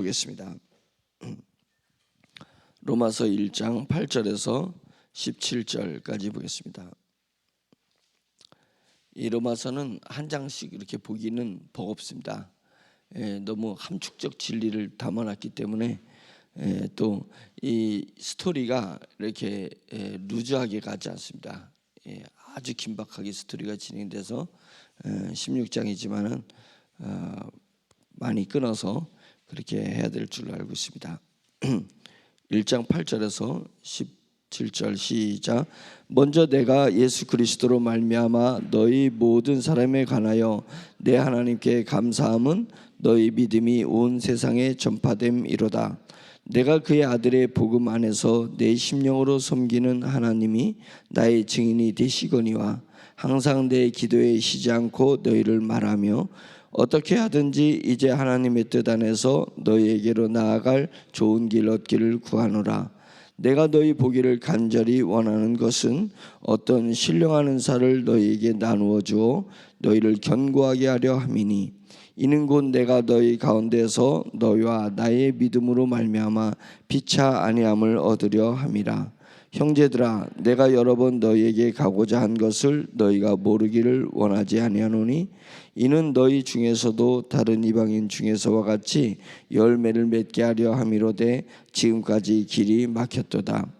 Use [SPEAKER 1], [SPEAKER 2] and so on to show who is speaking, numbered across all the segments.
[SPEAKER 1] 보겠습니다. 로마서 1장 8절에서 17절까지 보겠습니다. 이 로마서는 한 장씩 이렇게 보기는 버겁습니다. 너무 함축적 진리를 담아놨기 때문에 또 이 스토리가 이렇게 루즈하게 가지 않습니다. 아주 긴박하게 스토리가 진행돼서 16장이지만은 많이 끊어서 그렇게 해야 될 줄 알고 있습니다. 1장 8절에서 17절 시작. 먼저 내가 예수 그리스도로 말미암아 너희 모든 사람에 관하여 내 하나님께 감사함은 너희 믿음이 온 세상에 전파됨이로다. 내가 그의 아들의 복음 안에서 내 심령으로 섬기는 하나님이 나의 증인이 되시거니와 항상 내 기도에 쉬지 않고 너희를 말하며 어떻게 하든지 이제 하나님의 뜻 안에서 너희에게로 나아갈 좋은 길 얻기를 구하노라. 내가 너희 보기를 간절히 원하는 것은 어떤 신령한 은사를 너희에게 나누어 주어 너희를 견고하게 하려 함이니 이는 곧 내가 너희 가운데서 너희와 나의 믿음으로 말미암아 피차 아니함을 얻으려 함이라. 형제들아, 내가 여러 번 너희에게 가고자 한 것을 너희가 모르기를 원하지 아니하노니 이는 너희 중에서도 다른 이방인 중에서와 같이 열매를 맺게 하려 함이로되 지금까지 길이 막혔도다.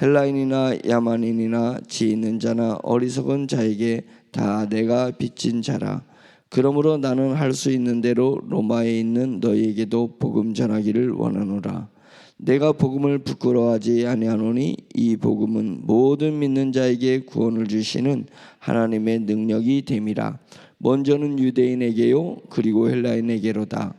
[SPEAKER 1] 헬라인이나 야만인이나 지 있는 자나 어리석은 자에게 다 내가 빚진 자라. 그러므로 나는 할 수 있는 대로 로마에 있는 너희에게도 복음 전하기를 원하노라. 내가 복음을 부끄러워하지 아니하노니 이 복음은 모든 믿는 자에게 구원을 주시는 하나님의 능력이 됨이라. 먼저는 유대인에게요 그리고 헬라인에게로다.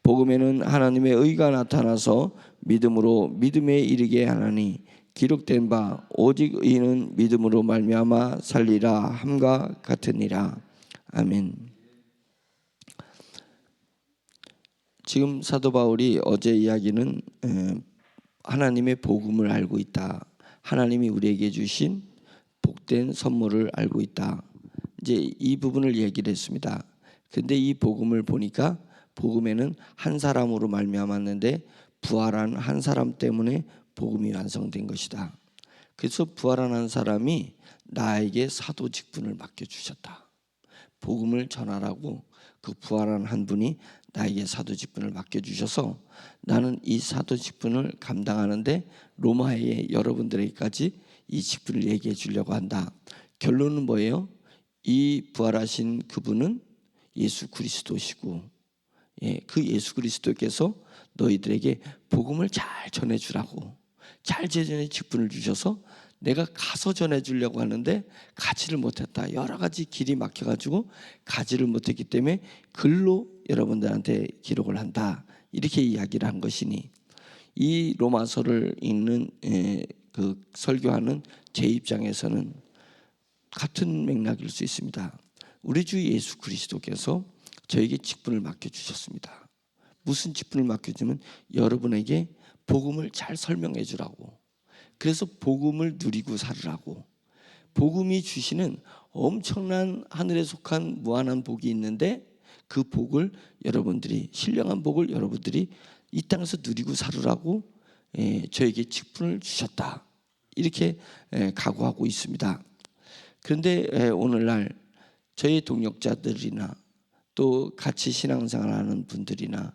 [SPEAKER 1] 복음에는 하나님의 의가 나타나서 믿음으로 믿음에 이르게 하나니 기록된 바 오직 의인은 믿음으로 말미암아 살리라 함과 같으니라. 아멘. 지금 사도 바울이 어제 이야기는 하나님의 복음을 알고 있다. 하나님이 우리에게 주신 복된 선물을 알고 있다. 이제 이 부분을 얘기를 했습니다. 근데 이 복음을 보니까 복음에는 한 사람으로 말미암았는데 부활한 한 사람 때문에 복음이 완성된 것이다. 그래서 부활한 한 사람이 나에게 사도 직분을 맡겨주셨다. 복음을 전하라고 그 부활한 한 분이 나에게 사도 직분을 맡겨주셔서 나는 이 사도 직분을 감당하는데 로마의 여러분들에게까지 이 직분을 얘기해 주려고 한다. 결론은 뭐예요? 이 부활하신 그분은 예수 그리스도시고 그 예수 그리스도께서 너희들에게 복음을 잘 전해주라고 잘 전해 직분을 주셔서 내가 가서 전해주려고 하는데 가지를 못했다. 여러 가지 길이 막혀가지고 가지를 못했기 때문에 글로 여러분들한테 기록을 한다. 이렇게 이야기를 한 것이니 이 로마서를 읽는 그 설교하는 제 입장에서는 같은 맥락일 수 있습니다. 우리 주 예수 그리스도께서 저에게 직분을 맡겨주셨습니다. 무슨 직분을 맡겨주면 여러분에게 복음을 잘 설명해 주라고. 그래서 복음을 누리고 살으라고. 복음이 주시는 엄청난 하늘에 속한 무한한 복이 있는데 그 복을 여러분들이 신령한 복을 여러분들이 이 땅에서 누리고 살으라고 저에게 직분을 주셨다. 이렇게 각오하고 있습니다. 그런데 오늘날 저희 동역자들이나 또 같이 신앙생활하는 분들이나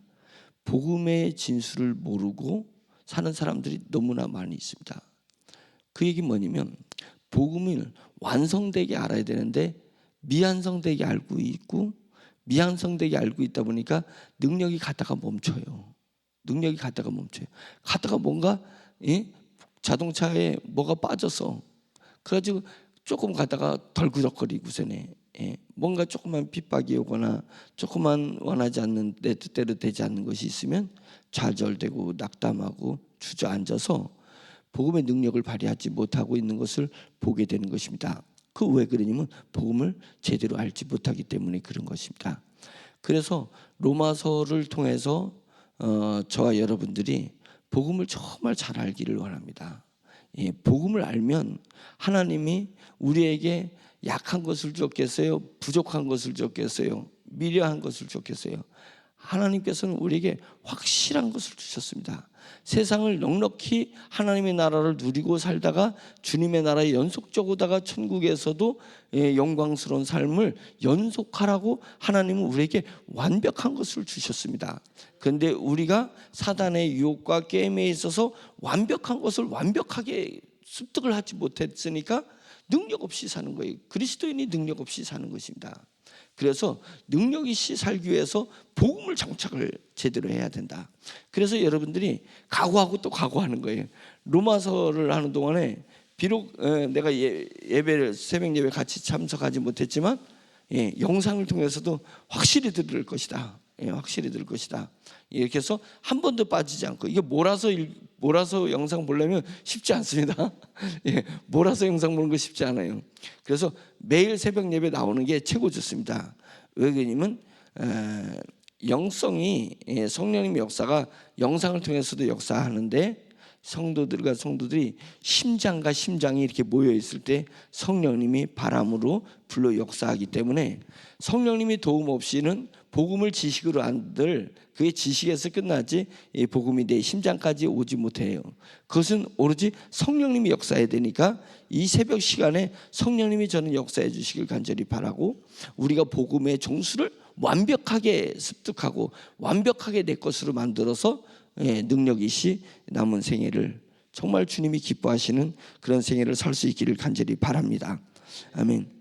[SPEAKER 1] 복음의 진수를 모르고 사는 사람들이 너무나 많이 있습니다. 그 얘기 뭐냐면 복음을 완성되게 알아야 되는데 미완성되게 알고 있고 미완성되게 알고 있다 보니까 능력이 가다가 멈춰요. 능력이 가다가 멈춰요. 가다가 뭔가 자동차에 뭐가 빠져서 그래가지고 조금 가다가 덜그덕거리고서네 뭔가 조그만 핍박이 오거나 조그만 원하지 않는 내 뜻대로 되지 않는 것이 있으면 좌절되고 낙담하고 주저앉아서 복음의 능력을 발휘하지 못하고 있는 것을 보게 되는 것입니다. 그 왜 그러냐면 복음을 제대로 알지 못하기 때문에 그런 것입니다. 그래서 로마서를 통해서 저와 여러분들이 복음을 정말 잘 알기를 원합니다. 복음을 알면 하나님이 우리에게 약한 것을 줬겠어요? 부족한 것을 줬겠어요? 미련한 것을 줬겠어요? 하나님께서는 우리에게 확실한 것을 주셨습니다. 세상을 넉넉히 하나님의 나라를 누리고 살다가 주님의 나라에 연속적으로다가 천국에서도 영광스러운 삶을 연속하라고 하나님은 우리에게 완벽한 것을 주셨습니다. 그런데 우리가 사단의 유혹과 게임에 있어서 완벽한 것을 완벽하게 습득을 하지 못했으니까 능력 없이 사는 거예요. 그리스도인이 능력 없이 사는 것입니다. 그래서 능력 있이 살기 위해서 복음을 정착을 제대로 해야 된다. 그래서 여러분들이 각오하고 또 각오하는 거예요. 로마서를 하는 동안에 비록 내가 예배를 새벽 예배 같이 참석하지 못했지만 영상을 통해서도 확실히 들을 것이다. 확실히 들을 것이다. 이렇게 해서 한 번도 빠지지 않고, 이게 몰아서 영상 보려면 쉽지 않습니다. 몰아서 영상 보는 거 쉽지 않아요. 그래서 매일 새벽 예배 나오는 게 최고 좋습니다. 왜 그러냐면 영성이 성령님의 역사가 영상을 통해서도 역사하는데, 성도들이 심장과 심장이 이렇게 모여 있을 때 성령님이 바람으로 불러 역사하기 때문에 성령님이 도움 없이는 복음을 지식으로 안들, 그게 지식에서 끝나지 복음이 내 심장까지 오지 못해요. 그것은 오로지 성령님이 역사해야 되니까 이 새벽 시간에 성령님이 저는 역사해 주시길 간절히 바라고, 우리가 복음의 종수를 완벽하게 습득하고 완벽하게 내 것으로 만들어서 능력이시 남은 생애를 정말 주님이 기뻐하시는 그런 생애를 살 수 있기를 간절히 바랍니다. 아멘.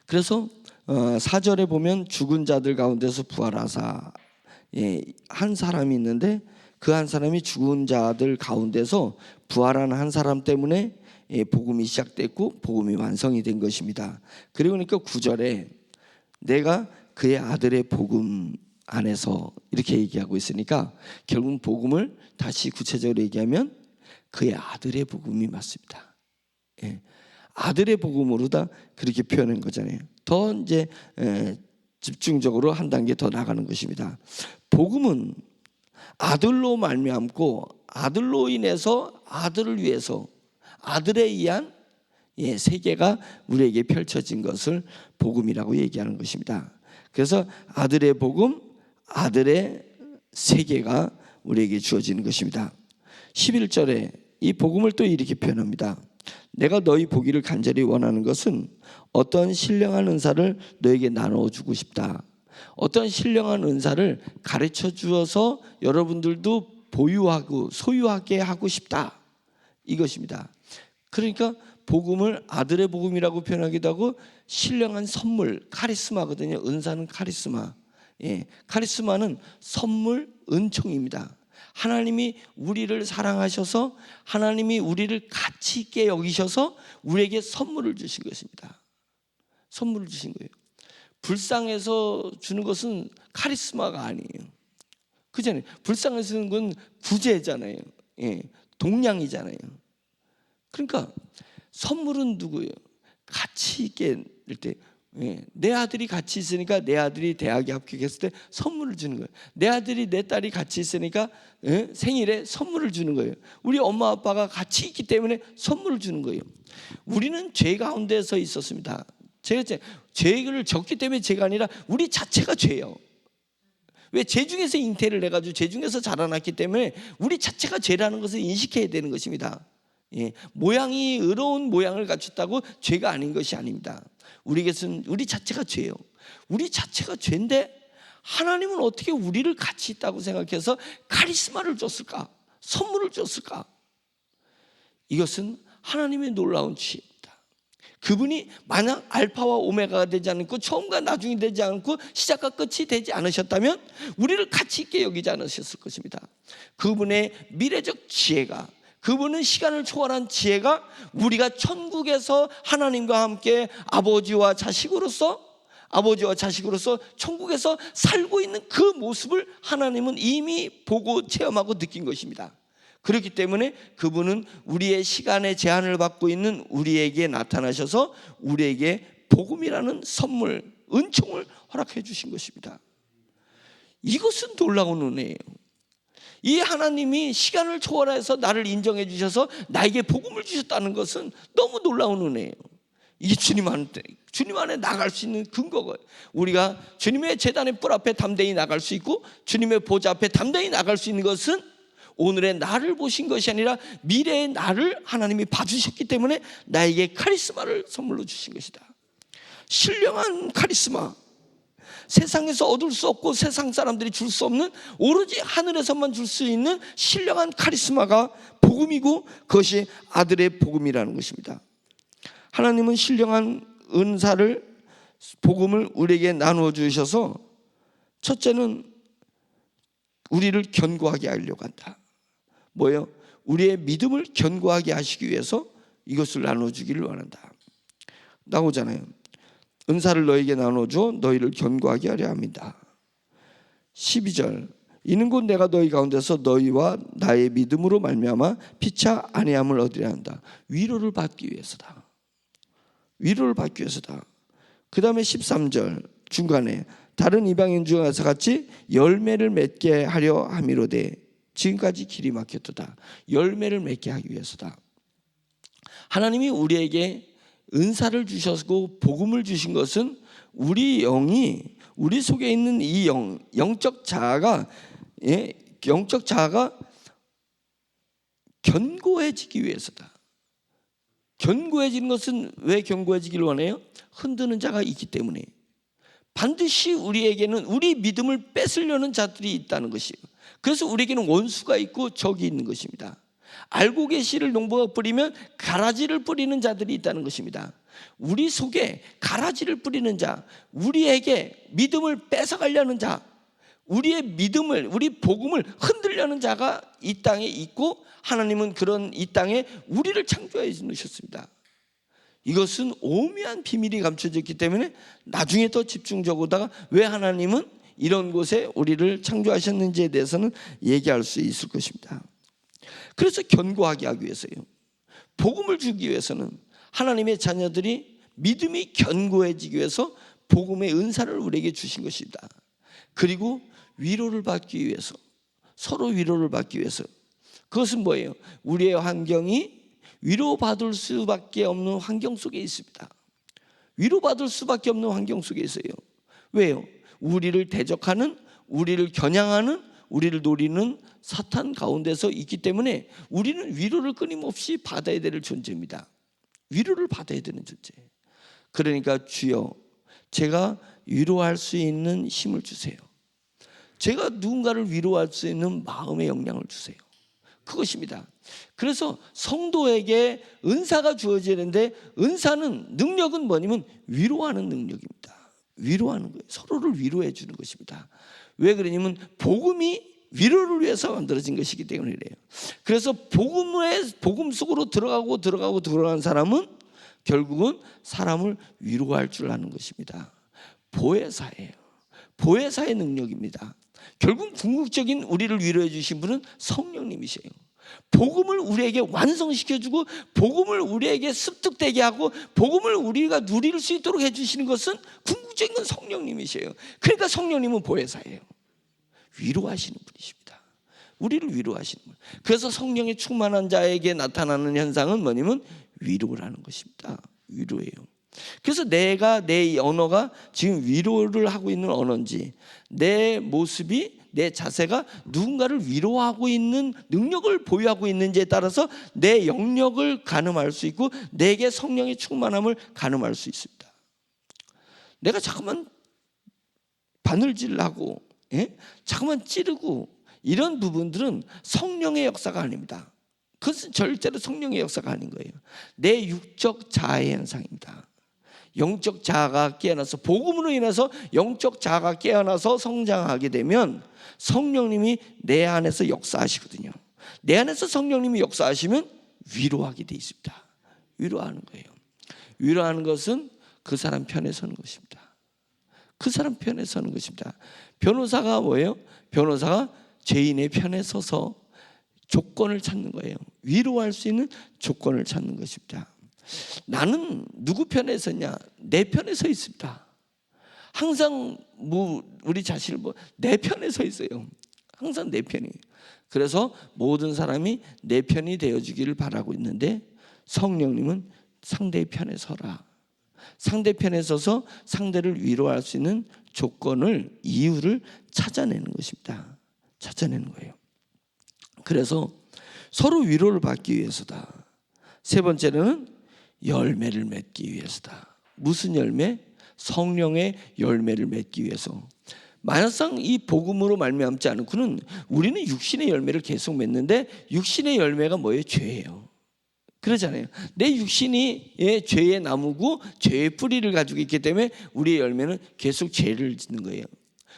[SPEAKER 1] 그래서 4절에 보면 죽은 자들 가운데서 부활하사, 한 사람이 있는데 그 한 사람이 죽은 자들 가운데서 부활한 한 사람 때문에 복음이 시작됐고 복음이 완성이 된 것입니다. 그러니까 9절에 내가 그의 아들의 복음 안에서 이렇게 얘기하고 있으니까 결국 복음을 다시 구체적으로 얘기하면 그의 아들의 복음이 맞습니다. 아들의 복음으로다 그렇게 표현한 거잖아요. 더 이제 집중적으로 한 단계 더 나가는 것입니다. 복음은 아들로 말미암고 아들로 인해서 아들을 위해서 아들에 의한 세계가 우리에게 펼쳐진 것을 복음이라고 얘기하는 것입니다. 그래서 아들의 복음, 아들의 세계가 우리에게 주어지는 것입니다. 11절에 이 복음을 또 이렇게 표현합니다. 내가 너희 보기를 간절히 원하는 것은 어떤 신령한 은사를 너에게 나눠주고 싶다. 어떤 신령한 은사를 가르쳐 주어서 여러분들도 보유하고 소유하게 하고 싶다. 이것입니다. 그러니까 복음을 아들의 복음이라고 표현하기도 하고 신령한 선물, 카리스마거든요. 은사는 카리스마. 카리스마는 선물, 은총입니다. 하나님이 우리를 사랑하셔서 하나님이 우리를 가치 있게 여기셔서 우리에게 선물을 주신 것입니다. 선물을 주신 거예요. 불쌍해서 주는 것은 카리스마가 아니에요. 그잖아요. 불쌍해서 주는 건 구제잖아요. 동량이잖아요. 그러니까 선물은 누구예요? 가치 있게 될 때, 내 아들이 같이 있으니까 내 아들이 대학에 합격했을 때 선물을 주는 거예요. 내 아들이 내 딸이 같이 있으니까 생일에 선물을 주는 거예요. 우리 엄마 아빠가 같이 있기 때문에 선물을 주는 거예요. 우리는 죄 가운데서 있었습니다. 제가 죄를 졌기 때문에 죄가 아니라 우리 자체가 죄예요. 왜? 죄 중에서 잉태를 해가지고 죄 중에서 자라났기 때문에 우리 자체가 죄라는 것을 인식해야 되는 것입니다. 모양이 의로운 모양을 갖췄다고 죄가 아닌 것이 아닙니다. 우리에게서는 우리 자체가 죄예요. 우리 자체가 죄인데 하나님은 어떻게 우리를 가치 있다고 생각해서 카리스마를 줬을까? 선물을 줬을까? 이것은 하나님의 놀라운 지혜입니다. 그분이 만약 알파와 오메가가 되지 않고 처음과 나중이 되지 않고 시작과 끝이 되지 않으셨다면 우리를 가치 있게 여기지 않으셨을 것입니다. 그분의 미래적 지혜가, 그분은 시간을 초월한 지혜가 우리가 천국에서 하나님과 함께 아버지와 자식으로서 천국에서 살고 있는 그 모습을 하나님은 이미 보고 체험하고 느낀 것입니다. 그렇기 때문에 그분은 우리의 시간의 제한을 받고 있는 우리에게 나타나셔서 우리에게 복음이라는 선물, 은총을 허락해 주신 것입니다. 이것은 놀라운 은혜예요. 이 하나님이 시간을 초월해서 나를 인정해 주셔서 나에게 복음을 주셨다는 것은 너무 놀라운 은혜예요. 이게 주님 안에 나갈 수 있는 근거가, 우리가 주님의 제단의 뿔 앞에 담대히 나갈 수 있고 주님의 보좌 앞에 담대히 나갈 수 있는 것은 오늘의 나를 보신 것이 아니라 미래의 나를 하나님이 봐주셨기 때문에 나에게 카리스마를 선물로 주신 것이다. 신령한 카리스마, 세상에서 얻을 수 없고 세상 사람들이 줄 수 없는, 오로지 하늘에서만 줄 수 있는 신령한 카리스마가 복음이고 그것이 아들의 복음이라는 것입니다. 하나님은 신령한 은사를, 복음을 우리에게 나누어 주셔서 첫째는 우리를 견고하게 하려고 한다. 뭐예요? 우리의 믿음을 견고하게 하시기 위해서 이것을 나누어 주기를 원한다. 나오잖아요. 은사를 너에게 나눠줘 너희를 견고하게 하려 합니다. 12절, 이는 곧 내가 너희 가운데서 너희와 나의 믿음으로 말미암아 피차 안위함을 얻으려 한다. 위로를 받기 위해서다. 위로를 받기 위해서다. 그 다음에 13절 중간에 다른 이방인 중에서 같이 열매를 맺게 하려 함이로되 지금까지 길이 막혔도다. 열매를 맺게 하기 위해서다. 하나님이 우리에게 은사를 주셨고 복음을 주신 것은 우리 영이, 우리 속에 있는 이 영적 자아가 견고해지기 위해서다. 견고해지는 것은 왜 견고해지기를 원해요? 흔드는 자가 있기 때문에. 반드시 우리에게는 우리 믿음을 뺏으려는 자들이 있다는 것이에요. 그래서 우리에게는 원수가 있고 적이 있는 것입니다. 알고 계시를 농부가 뿌리면 가라지를 뿌리는 자들이 있다는 것입니다. 우리 속에 가라지를 뿌리는 자, 우리에게 믿음을 뺏어가려는 자, 우리의 믿음을, 우리 복음을 흔들려는 자가 이 땅에 있고, 하나님은 그런 이 땅에 우리를 창조해 주셨습니다. 이것은 오묘한 비밀이 감춰져 있기 때문에 나중에 더 집중적으로다가 왜 하나님은 이런 곳에 우리를 창조하셨는지에 대해서는 얘기할 수 있을 것입니다. 그래서 견고하게 하기 위해서요, 복음을 주기 위해서는 하나님의 자녀들이 믿음이 견고해지기 위해서 복음의 은사를 우리에게 주신 것입니다. 그리고 위로를 받기 위해서, 서로 위로를 받기 위해서. 그것은 뭐예요? 우리의 환경이 위로받을 수밖에 없는 환경 속에 있습니다. 위로받을 수밖에 없는 환경 속에 있어요. 왜요? 우리를 대적하는, 우리를 겨냥하는, 우리를 노리는 사탄 가운데서 있기 때문에 우리는 위로를 끊임없이 받아야 될 존재입니다. 위로를 받아야 되는 존재. 그러니까 주여, 제가 위로할 수 있는 힘을 주세요. 제가 누군가를 위로할 수 있는 마음의 역량을 주세요. 그것입니다. 그래서 성도에게 은사가 주어지는데, 은사는, 능력은 뭐냐면 위로하는 능력입니다. 위로하는 거예요. 서로를 위로해 주는 것입니다. 왜 그러냐면 복음이 위로를 위해서 만들어진 것이기 때문에 그래요. 그래서 복음 속으로 들어가는 사람은 결국은 사람을 위로할 줄 아는 것입니다. 보혜사예요. 보혜사의 능력입니다. 결국 궁극적인 우리를 위로해 주신 분은 성령님이세요. 복음을 우리에게 완성시켜주고 복음을 우리에게 습득되게 하고 복음을 우리가 누릴 수 있도록 해주시는 것은 궁극적인 건 성령님이세요. 그러니까 성령님은 보혜사예요. 위로하시는 분이십니다. 우리를 위로하시는 분. 그래서 성령이 충만한 자에게 나타나는 현상은 뭐냐면 위로라는 것입니다. 위로예요. 그래서 내 언어가 지금 위로를 하고 있는 언어인지, 내 모습이, 내 자세가 누군가를 위로하고 있는 능력을 보유하고 있는지에 따라서 내 영역을 가늠할 수 있고 내게 성령의 충만함을 가늠할 수 있습니다. 내가 자꾸만 바늘질하고 자꾸만 찌르고 이런 부분들은 성령의 역사가 아닙니다. 그것은 절대로 성령의 역사가 아닌 거예요. 내 육적 자아의 현상입니다. 영적 자아가 깨어나서, 복음으로 인해서 영적 자아가 깨어나서 성장하게 되면 성령님이 내 안에서 역사하시거든요. 내 안에서 성령님이 역사하시면 위로하게 돼 있습니다. 위로하는 거예요. 위로하는 것은 그 사람 편에 서는 것입니다. 그 사람 편에 서는 것입니다. 변호사가 뭐예요? 변호사가 죄인의 편에 서서 조건을 찾는 거예요. 위로할 수 있는 조건을 찾는 것입니다. 나는 누구 편에 서냐? 내 편에 서 있습니다. 항상 우리 자신을 내 편에 서 있어요. 항상 내 편이. 그래서 모든 사람이 내 편이 되어주기를 바라고 있는데 성령님은 상대의 편에 서라. 상대편에 서서 상대를 위로할 수 있는 조건을, 이유를 찾아내는 것입니다. 찾아내는 거예요. 그래서 서로 위로를 받기 위해서다. 세 번째는 열매를 맺기 위해서다. 무슨 열매? 성령의 열매를 맺기 위해서. 만약상 이 복음으로 말미암지 않고는 우리는 육신의 열매를 계속 맺는데, 육신의 열매가 뭐예요? 죄예요. 그러잖아요. 내 육신이 죄의 나무고 죄의 뿌리를 가지고 있기 때문에 우리의 열매는 계속 죄를 짓는 거예요.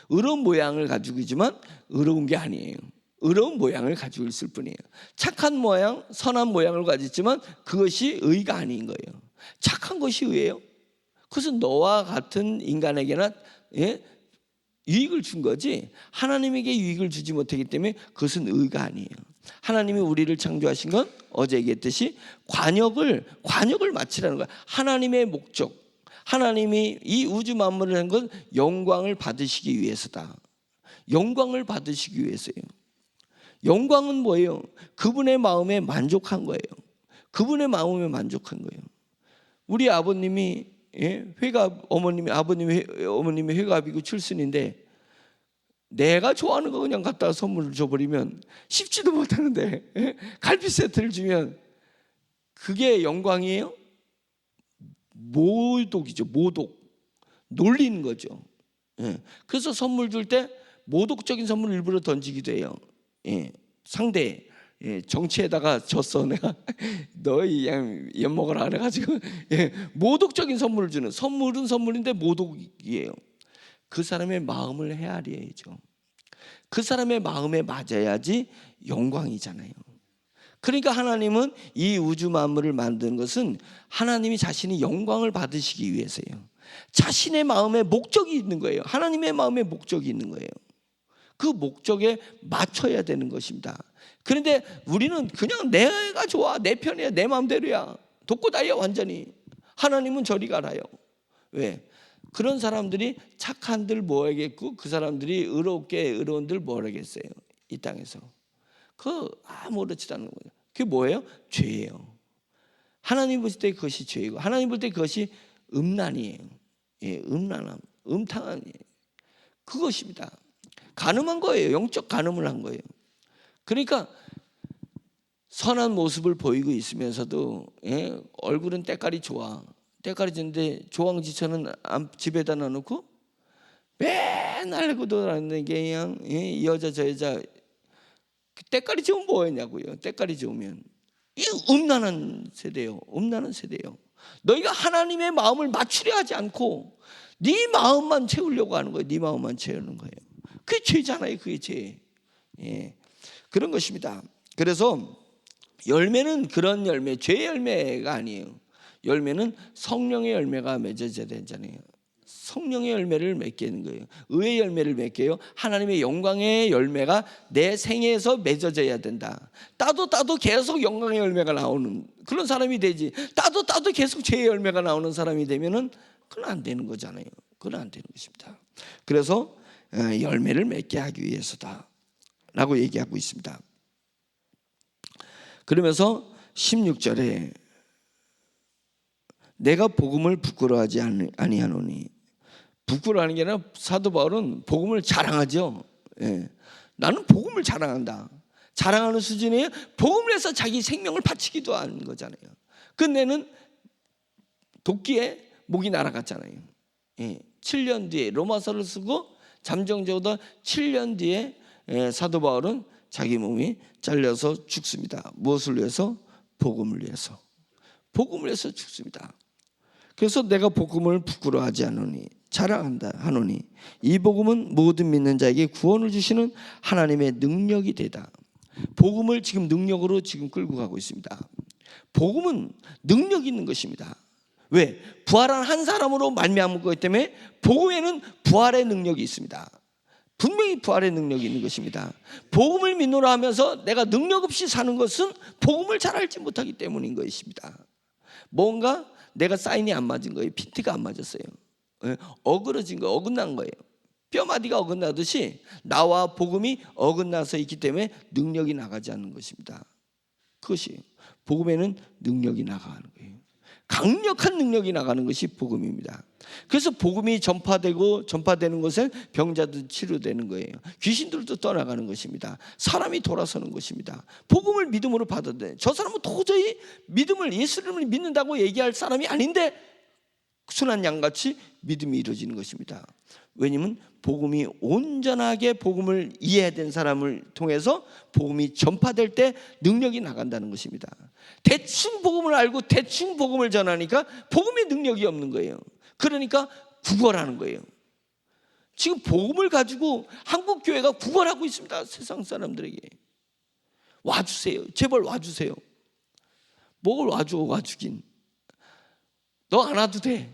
[SPEAKER 1] 의로운 모양을 가지고 있지만 의로운 게 아니에요. 의로운 모양을 가지고 있을 뿐이에요. 착한 모양, 선한 모양을 가지고 있지만 그것이 의가 아닌 거예요. 착한 것이 의예요? 그것은 너와 같은 인간에게나 유익을 준 거지, 하나님에게 유익을 주지 못하기 때문에 그것은 의가 아니에요. 하나님이 우리를 창조하신 건 어제 얘기했듯이 관역을 마치라는 거야. 하나님의 목적, 하나님이 이 우주 만물을 한 건 영광을 받으시기 위해서다. 영광을 받으시기 위해서예요. 영광은 뭐예요? 그분의 마음에 만족한 거예요. 그분의 마음에 만족한 거예요. 우리 아버님이 어머님이 회갑이고 칠순인데 내가 좋아하는 거 그냥 갖다가 선물을 줘버리면, 씹지도 못하는데 갈비 세트를 주면 그게 영광이에요? 모독이죠. 모독. 놀리는 거죠. 그래서 선물 줄 때 모독적인 선물을 일부러 던지기도 해요. 상대 정치에다가 졌어 내가 너희 그냥 엿먹어라 그래가지고 모독적인 선물을 주는, 선물은 선물인데 모독이에요. 그 사람의 마음을 헤아려야죠. 그 사람의 마음에 맞아야지 영광이잖아요. 그러니까 하나님은 이 우주 만물을 만든 것은 하나님이 자신이 영광을 받으시기 위해서예요. 자신의 마음에 목적이 있는 거예요. 하나님의 마음에 목적이 있는 거예요. 그 목적에 맞춰야 되는 것입니다. 그런데 우리는 그냥 내가 좋아, 내 편이야, 내 마음대로야, 독고다이야 완전히. 하나님은 저리 가라요. 왜? 그런 사람들이 착한들 뭐 하겠고, 그 사람들이 의로운들 뭐 하겠어요? 이 땅에서. 아무렇지도 않은 거예요. 그게 뭐예요? 죄예요. 하나님 볼 때 그것이 죄이고, 하나님 볼 때 그것이 음란이에요. 음란함, 음탕한 그것입니다. 간음한 거예요. 영적 간음을 한 거예요. 그러니까 선한 모습을 보이고 있으면서도 얼굴은 때깔이 좋아. 때깔이 좋은데 조항지처는 집에다 놔놓고 맨날 하고 돌아다니는 게 그냥 이 여자 저 여자. 때깔이 좋으면 뭐였냐고요. 때깔이 좋으면 이 음란한 세대예요. 음란한 세대예요. 너희가 하나님의 마음을 맞추려 하지 않고 네 마음만 채우려고 하는 거예요. 네 마음만 채우는 거예요. 그게 죄잖아요. 그게 죄. 그런 것입니다. 그래서 열매는 그런 열매, 죄의 열매가 아니에요. 열매는 성령의 열매가 맺어져야 되잖아요. 성령의 열매를 맺게 하는 거예요. 의의 열매를 맺게요. 하나님의 영광의 열매가 내 생애에서 맺어져야 된다. 따도 계속 영광의 열매가 나오는 그런 사람이 되지. 따도 계속 죄의 열매가 나오는 사람이 되면은 그건 안 되는 거잖아요. 그건 안 되는 것입니다. 그래서 열매를 맺게 하기 위해서다라고 얘기하고 있습니다. 그러면서 16절에 내가 복음을 부끄러워하지 아니하노니, 부끄러워하는 게 아니라 사도 바울은 복음을 자랑하죠. 나는 복음을 자랑한다. 자랑하는 수준이에요. 복음을 해서 자기 생명을 바치기도 하는 거잖아요. 근데는 도끼에 목이 날아갔잖아요. 7년 뒤에 로마서를 쓰고 잠정적으로 7년 뒤에 사도 바울은 자기 몸이 잘려서 죽습니다. 무엇을 위해서? 복음을 위해서. 복음을 위해서 죽습니다. 그래서 내가 복음을 부끄러워하지 않으니 자랑한다 하노니 이 복음은 모든 믿는 자에게 구원을 주시는 하나님의 능력이 되다. 복음을 지금 능력으로 지금 끌고 가고 있습니다. 복음은 능력이 있는 것입니다. 왜? 부활한 한 사람으로 말미암은 거기 때문에 복음에는 부활의 능력이 있습니다. 분명히 부활의 능력이 있는 것입니다. 복음을 믿노라 하면서 내가 능력 없이 사는 것은 복음을 잘 알지 못하기 때문인 것입니다. 뭔가 내가 사인이 안 맞은 거예요. 핀트가 안 맞았어요. 어그러진 거, 어긋난 거예요. 뼈마디가 어긋나듯이 나와 복음이 어긋나서 있기 때문에 능력이 나가지 않는 것입니다. 그것이 복음에는 능력이 나가는 거예요. 강력한 능력이 나가는 것이 복음입니다. 그래서 복음이 전파되는 것은 병자도 치료되는 거예요. 귀신들도 떠나가는 것입니다. 사람이 돌아서는 것입니다. 복음을 믿음으로 받아들여요. 저 사람은 도저히 예수님을 믿는다고 얘기할 사람이 아닌데 순한 양같이 믿음이 이루어지는 것입니다. 왜냐하면 복음이 온전하게 복음을 이해된 사람을 통해서 복음이 전파될 때 능력이 나간다는 것입니다. 대충 복음을 알고 대충 복음을 전하니까 복음의 능력이 없는 거예요. 그러니까 구걸하는 거예요. 지금 복음을 가지고 한국 교회가 구걸하고 있습니다. 세상 사람들에게 와주세요. 제발 와주세요. 뭘 와주긴. 너 안 와도 돼.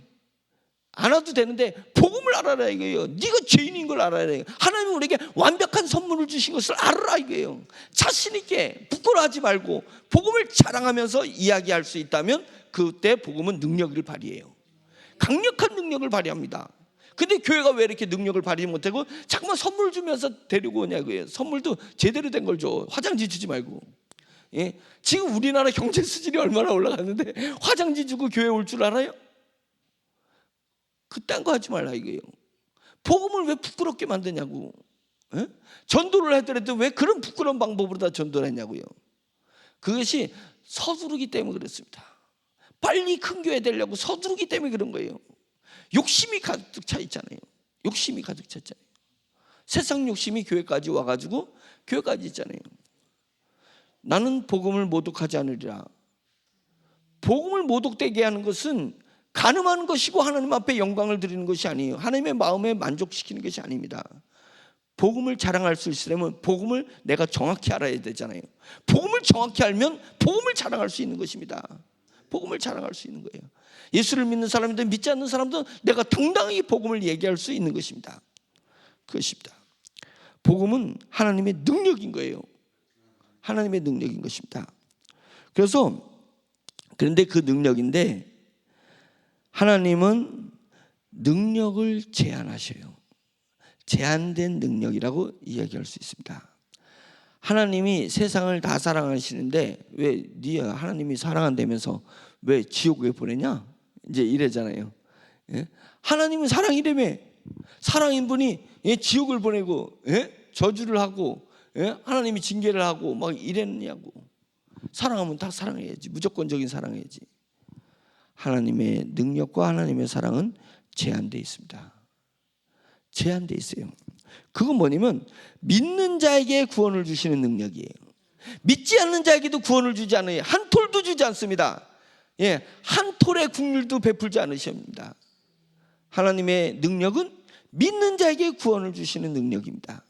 [SPEAKER 1] 안 와도 되는데 복음을 알아라 이거예요. 네가 죄인인 걸 알아야 돼요. 하나님은 우리에게 완벽한 선물을 주신 것을 알아라 이거예요. 자신 있게 부끄러워하지 말고 복음을 자랑하면서 이야기할 수 있다면 그때 복음은 능력을 발휘해요. 강력한 능력을 발휘합니다. 근데 교회가 왜 이렇게 능력을 발휘 못하고 자꾸만 선물 주면서 데리고 오냐고요. 선물도 제대로 된 걸 줘. 화장지 주지 말고. 예? 지금 우리나라 경제 수준이 얼마나 올라갔는데 화장지 주고 교회 올 줄 알아요? 그딴 거 하지 말라 이거예요. 복음을 왜 부끄럽게 만드냐고. 예? 전도를 하더라도 왜 그런 부끄러운 방법으로 다 전도를 했냐고요. 그것이 서두르기 때문에 그렇습니다. 빨리 큰 교회 되려고 서두르기 때문에 그런 거예요. 욕심이 가득 차 있잖아요. 욕심이 가득 찼잖아요. 세상 욕심이 교회까지 와가지고 교회까지 있잖아요. 나는 복음을 모독하지 않으리라. 복음을 모독되게 하는 것은 간음하는 것이고 하나님 앞에 영광을 드리는 것이 아니에요. 하나님의 마음에 만족시키는 것이 아닙니다. 복음을 자랑할 수 있으려면 복음을 내가 정확히 알아야 되잖아요. 복음을 정확히 알면 복음을 자랑할 수 있는 것입니다. 복음을 자랑할 수 있는 거예요. 예수를 믿는 사람인데 믿지 않는 사람도 내가 당당히 복음을 얘기할 수 있는 것입니다. 그것입니다. 복음은 하나님의 능력인 거예요. 하나님의 능력인 것입니다. 그런데 그 능력인데 하나님은 능력을 제한하셔요. 제한된 능력이라고 이야기할 수 있습니다. 하나님이 세상을 다 사랑하시는데 왜 하나님이 사랑한다면서 왜 지옥에 보내냐? 이제 이래잖아요. 예? 하나님은 사랑이라며. 사랑인 분이 지옥을 보내고 저주를 하고 하나님이 징계를 하고 막 이랬냐고. 사랑하면 다 사랑해야지. 무조건적인 사랑해야지. 하나님의 능력과 하나님의 사랑은 제한되어 있습니다. 제한되어 있어요. 그건 뭐냐면 믿는 자에게 구원을 주시는 능력이에요. 믿지 않는 자에게도 구원을 주지 않아요. 한 톨도 주지 않습니다. 한 톨의 국률도 베풀지 않으십니다. 하나님의 능력은 믿는 자에게 구원을 주시는 능력입니다.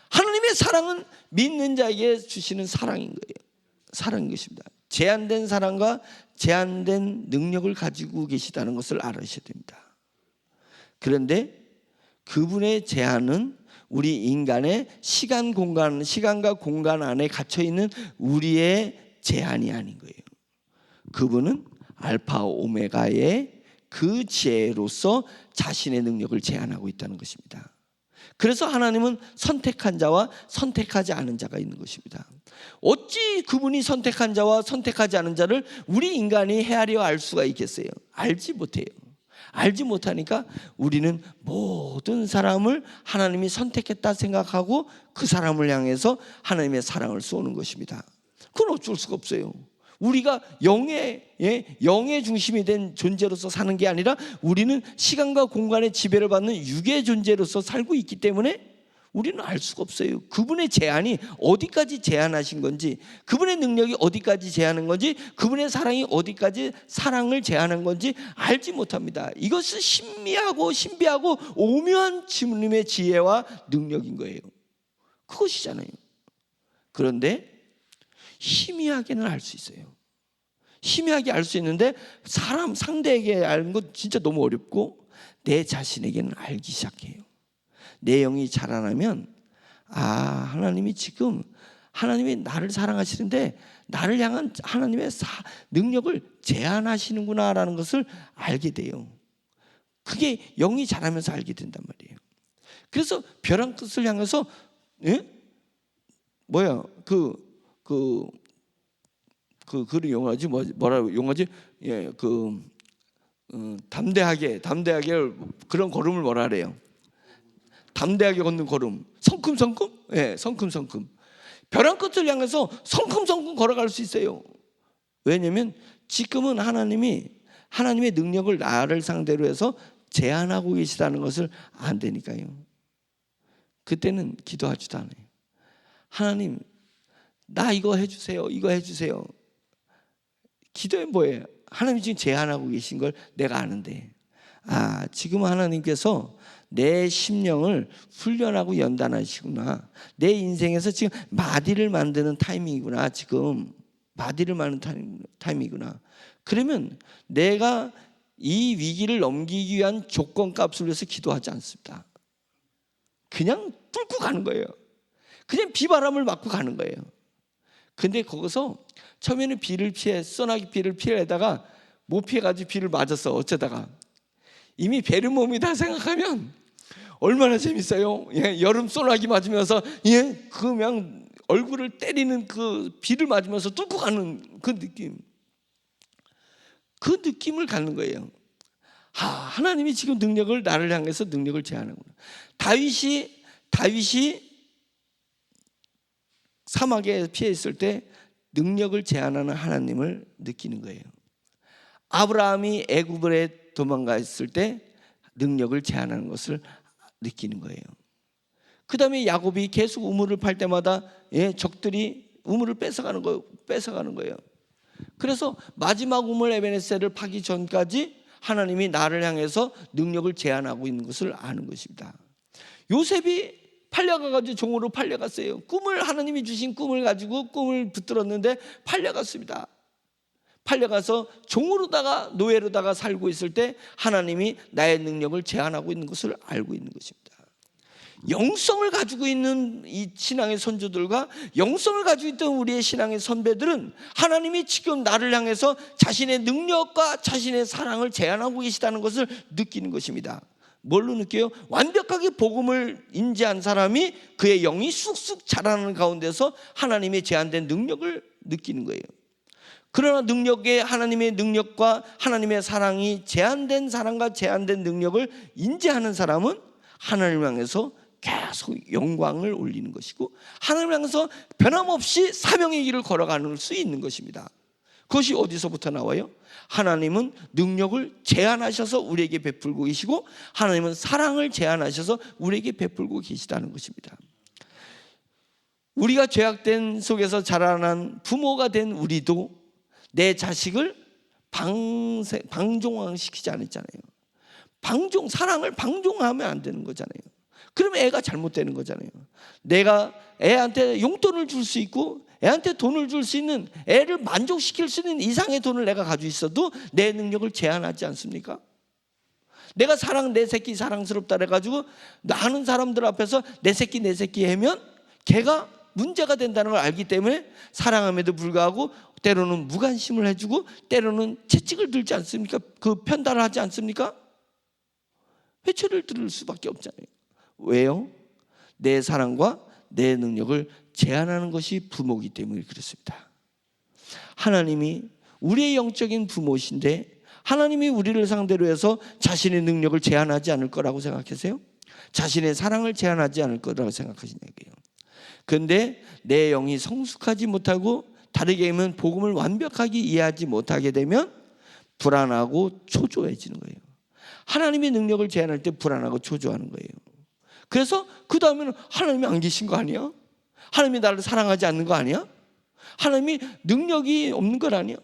[SPEAKER 1] 하나님의 사랑은 믿는 자에게 주시는 사랑인 거예요. 사랑인 것입니다. 제한된 사랑과 제한된 능력을 가지고 계시다는 것을 알아셔야 됩니다. 그런데 그분의 제한은 우리 인간의 시간과 공간 안에 갇혀 있는 우리의 제한이 아닌 거예요. 그분은 알파 오메가의 그 지혜로서 자신의 능력을 제한하고 있다는 것입니다. 그래서 하나님은 선택한 자와 선택하지 않은 자가 있는 것입니다. 어찌 그분이 선택한 자와 선택하지 않은 자를 우리 인간이 헤아려 알 수가 있겠어요? 알지 못해요. 알지 못하니까 우리는 모든 사람을 하나님이 선택했다 생각하고 그 사람을 향해서 하나님의 사랑을 쏘는 것입니다. 그건 어쩔 수가 없어요. 우리가 영의 중심이 된 존재로서 사는 게 아니라 우리는 시간과 공간의 지배를 받는 육의 존재로서 살고 있기 때문에 우리는 알 수가 없어요. 그분의 제한이 어디까지 제한하신 건지, 그분의 능력이 어디까지 제한한 건지, 그분의 사랑이 어디까지 사랑을 제한한 건지 알지 못합니다. 이것은 신비하고 오묘한 주님의 지혜와 능력인 거예요. 그것이잖아요. 그런데 희미하게는 알 수 있어요. 희미하게 알 수 있는데 상대에게 아는 건 진짜 너무 어렵고 내 자신에게는 알기 시작해요. 내 영이 자라나면 하나님이 나를 사랑하시는데 나를 향한 하나님의 능력을 제한하시는구나라는 것을 알게 돼요. 그게 영이 자라면서 알게 된단 말이에요. 그래서 벼랑 끝을 향해서 그런 용어지 뭐라고 용어지? 예, 담대하게 그런 걸음을 뭐라 그래요? 담대하게 걷는 걸음. 성큼성큼? 예, 성큼성큼. 벼랑 끝을 향해서 성큼성큼 걸어갈 수 있어요. 왜냐면 지금은 하나님의 능력을 나를 상대로 해서 제한하고 계시다는 것을 안 되니까요. 그때는 기도하지도 않아요. 하나님, 나 이거 해주세요. 이거 해주세요. 기도에 뭐예요? 하나님이 지금 제한하고 계신 걸 내가 아는데, 지금 하나님께서 내 심령을 훈련하고 연단하시구나. 내 인생에서 지금 마디를 만드는 타이밍이구나. 지금 마디를 만드는 타이밍이구나. 그러면 내가 이 위기를 넘기기 위한 조건값을 위해서 기도하지 않습니다. 그냥 뚫고 가는 거예요. 그냥 비바람을 맞고 가는 거예요. 근데 거기서 처음에는 소나기 비를 피하다가 못 피해가지고 비를 맞았어. 어쩌다가 이미 배를 몸이다 생각하면 얼마나 재밌어요. 예, 여름 소나기 맞으면서 그냥 얼굴을 때리는 그 비를 맞으면서 뚫고 가는 그 느낌, 그 느낌을 갖는 거예요. 하나님이 지금 나를 향해서 능력을 제한하구나. 다윗이 사막에 피해 있을 때 능력을 제한하는 하나님을 느끼는 거예요. 아브라함이 애굽에 도망가 있을 때 능력을 제한하는 것을 느끼는 거예요. 그 다음에 야곱이 계속 우물을 팔 때마다 적들이 우물을 뺏어가는 거예요. 그래서 마지막 우물 에베네셀을 파기 전까지 하나님이 나를 향해서 능력을 제한하고 있는 것을 아는 것입니다. 요셉이 팔려가가지고 종으로 팔려갔어요. 하나님이 주신 꿈을 가지고 꿈을 붙들었는데 팔려갔습니다. 팔려가서 종으로다가 노예로다가 살고 있을 때 하나님이 나의 능력을 제한하고 있는 것을 알고 있는 것입니다. 영성을 가지고 있는 이 신앙의 선조들과 영성을 가지고 있던 우리의 신앙의 선배들은 하나님이 지금 나를 향해서 자신의 능력과 자신의 사랑을 제한하고 계시다는 것을 느끼는 것입니다. 뭘로 느껴요? 완벽하게 복음을 인지한 사람이 그의 영이 쑥쑥 자라는 가운데서 하나님의 제한된 능력을 느끼는 거예요. 그러나 하나님의 능력과 하나님의 사랑이 제한된 사랑과 제한된 능력을 인지하는 사람은 하나님을 향해서 계속 영광을 올리는 것이고 하나님을 향해서 변함없이 사명의 길을 걸어가는 수 있는 것입니다. 그것이 어디서부터 나와요? 하나님은 능력을 제한하셔서 우리에게 베풀고 계시고 하나님은 사랑을 제한하셔서 우리에게 베풀고 계시다는 것입니다. 우리가 죄악된 속에서 자라난 부모가 된 우리도 내 자식을 방종시키지 않았잖아요. 사랑을 방종하면 안 되는 거잖아요. 그러면 애가 잘못되는 거잖아요. 내가 애한테 용돈을 줄 수 있고 애한테 돈을 줄 수 있는, 애를 만족시킬 수 있는 이상의 돈을 내가 가지고 있어도 내 능력을 제한하지 않습니까? 내가 내 새끼 사랑스럽다 그래가지고 나는 사람들 앞에서 내 새끼 하면 걔가 문제가 된다는 걸 알기 때문에 사랑함에도 불구하고 때로는 무관심을 해주고 때로는 채찍을 들지 않습니까? 편달을 하지 않습니까? 회초리를 들을 수밖에 없잖아요. 왜요? 내 사랑과 내 능력을 제한하는 것이 부모이기 때문에 그렇습니다. 하나님이 우리의 영적인 부모신데 하나님이 우리를 상대로 해서 자신의 능력을 제한하지 않을 거라고 생각하세요? 자신의 사랑을 제한하지 않을 거라고 생각하시냐고요. 그런데 내 영이 성숙하지 못하고 다르게 하면 복음을 완벽하게 이해하지 못하게 되면 불안하고 초조해지는 거예요. 하나님의 능력을 제한할 때 불안하고 초조하는 거예요. 그래서 그 다음에는 하나님이 안 계신 거 아니야? 하나님이 나를 사랑하지 않는 거 아니야? 하나님이 능력이 없는 것 아니야?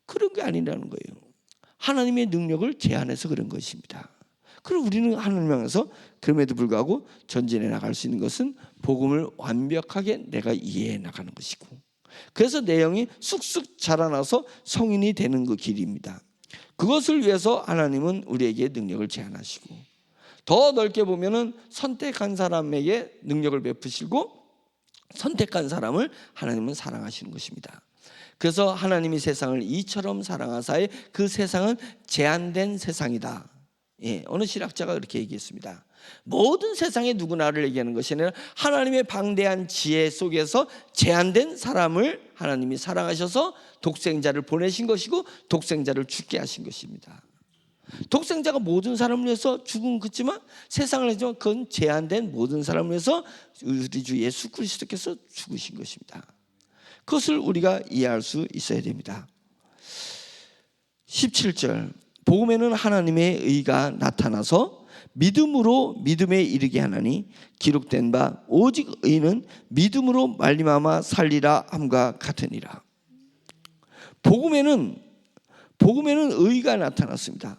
[SPEAKER 1] 그런 게 아니라는 거예요. 하나님의 능력을 제한해서 그런 것입니다. 그리고 우리는 하나님 향해서 그럼에도 불구하고 전진해 나갈 수 있는 것은 복음을 완벽하게 내가 이해해 나가는 것이고, 그래서 내 영이 쑥쑥 자라나서 성인이 되는 그 길입니다. 그것을 위해서 하나님은 우리에게 능력을 제한하시고, 더 넓게 보면은 선택한 사람에게 능력을 베푸시고 선택한 사람을 하나님은 사랑하시는 것입니다. 그래서 하나님이 세상을 이처럼 사랑하사에 그 세상은 제한된 세상이다. 어느 신학자가 그렇게 얘기했습니다. 모든 세상의 누구나를 얘기하는 것이 아니라 하나님의 방대한 지혜 속에서 제한된 사람을 하나님이 사랑하셔서 독생자를 보내신 것이고 독생자를 죽게 하신 것입니다. 독생자가 모든 사람을 위해서 죽은 거지만 세상을 했지만 그건 제한된 모든 사람을 위해서 우리 주 예수 그리스도께서 죽으신 것입니다. 그것을 우리가 이해할 수 있어야 됩니다. 17절 복음에는 하나님의 의가 나타나서 믿음으로 믿음에 이르게 하나니 기록된 바 오직 의는 믿음으로 말미암아 살리라 함과 같으니라. 복음에는 의가 나타났습니다.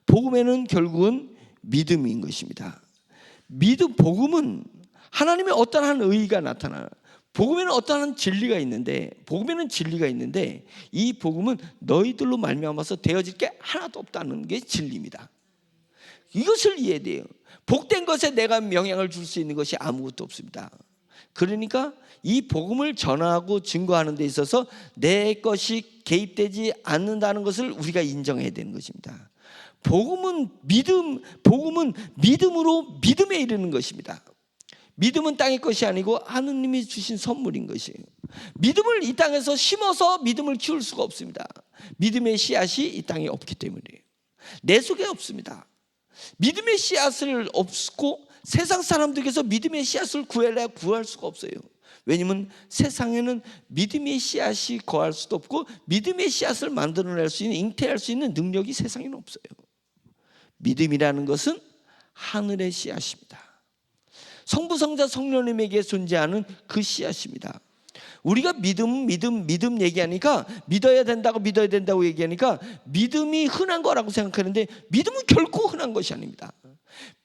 [SPEAKER 1] 복음에는 결국은 믿음인 것입니다. 복음은 하나님의 어떠한 의가 나타나요. 복음에는 어떠한 진리가 있는데 이 복음은 너희들로 말미암아서 되어질 게 하나도 없다는 게 진리입니다. 이것을 이해해야 돼요. 복된 것에 내가 영향을 줄 수 있는 것이 아무것도 없습니다. 그러니까 이 복음을 전하고 증거하는 데 있어서 내 것이 개입되지 않는다는 것을 우리가 인정해야 되는 것입니다. 복음은 믿음으로 믿음에 이르는 것입니다. 믿음은 땅의 것이 아니고 하느님이 주신 선물인 것이에요. 믿음을 이 땅에서 심어서 믿음을 키울 수가 없습니다. 믿음의 씨앗이 이 땅에 없기 때문이에요. 내 속에 없습니다. 믿음의 씨앗을 없고 세상 사람들께서 믿음의 씨앗을 구할 수가 없어요. 왜냐하면 세상에는 믿음의 씨앗이 거할 수도 없고 믿음의 씨앗을 만들어낼 수 있는, 잉태할 수 있는 능력이 세상에는 없어요. 믿음이라는 것은 하늘의 씨앗입니다. 성부, 성자, 성령님에게 존재하는 그 씨앗입니다. 우리가 믿음 얘기하니까 믿어야 된다고 얘기하니까 믿음이 흔한 거라고 생각하는데 믿음은 결코 흔한 것이 아닙니다.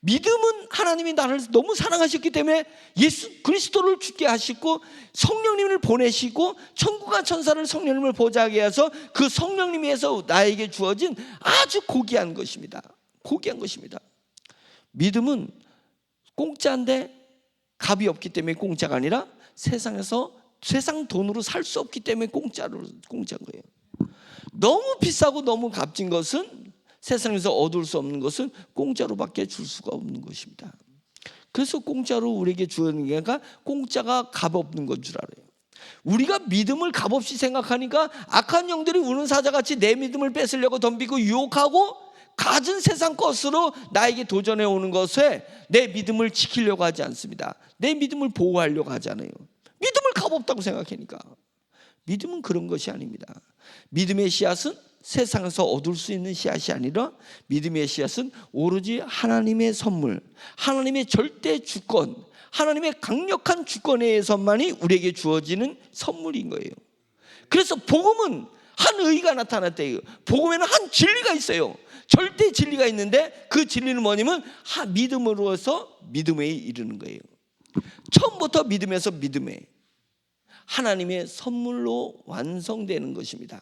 [SPEAKER 1] 믿음은 하나님이 나를 너무 사랑하셨기 때문에 예수 그리스도를 죽게 하시고 성령님을 보내시고 천국과 천사를 성령님을 보좌하게 해서 그 성령님에서 나에게 주어진 아주 고귀한 것입니다. 고귀한 것입니다. 믿음은 공짜인데 값이 없기 때문에 공짜가 아니라 세상 돈으로 살 수 없기 때문에 공짜인 거예요. 너무 비싸고 너무 값진 것은 세상에서 얻을 수 없는 것은 공짜로밖에 줄 수가 없는 것입니다. 그래서 공짜로 우리에게 주어진 게 아니라 공짜가 값 없는 건 줄 알아요. 우리가 믿음을 값없이 생각하니까 악한 영들이 우는 사자같이 내 믿음을 뺏으려고 덤비고 유혹하고 가진 세상 것으로 나에게 도전해 오는 것에 내 믿음을 지키려고 하지 않습니다. 내 믿음을 보호하려고 하잖아요. 믿음을 값없다고 생각하니까. 믿음은 그런 것이 아닙니다. 믿음의 씨앗은 세상에서 얻을 수 있는 씨앗이 아니라 믿음의 씨앗은 오로지 하나님의 선물, 하나님의 절대 주권, 하나님의 강력한 주권에 의해서만이 우리에게 주어지는 선물인 거예요. 그래서 복음은 한 의가 나타났대요. 복음에는 한 진리가 있어요. 절대 진리가 있는데 그 진리는 뭐냐면 믿음으로서 믿음에 이르는 거예요. 처음부터 믿음에서 믿음에 하나님의 선물로 완성되는 것입니다.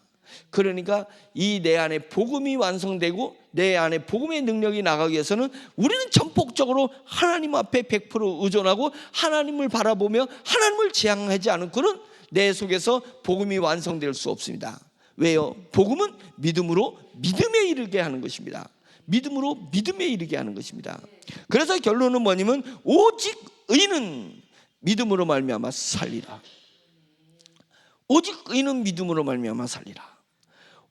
[SPEAKER 1] 그러니까 이 내 안에 복음이 완성되고 내 안에 복음의 능력이 나가기 위해서는 우리는 전폭적으로 하나님 앞에 100% 의존하고 하나님을 바라보며 하나님을 지향하지 않고는 내 속에서 복음이 완성될 수 없습니다. 왜요? 복음은 믿음으로 믿음에 이르게 하는 것입니다. 믿음으로 믿음에 이르게 하는 것입니다. 그래서 결론은 뭐냐면 오직 의는 믿음으로 말미암아 살리라. 오직 의는 믿음으로 말미암아 살리라.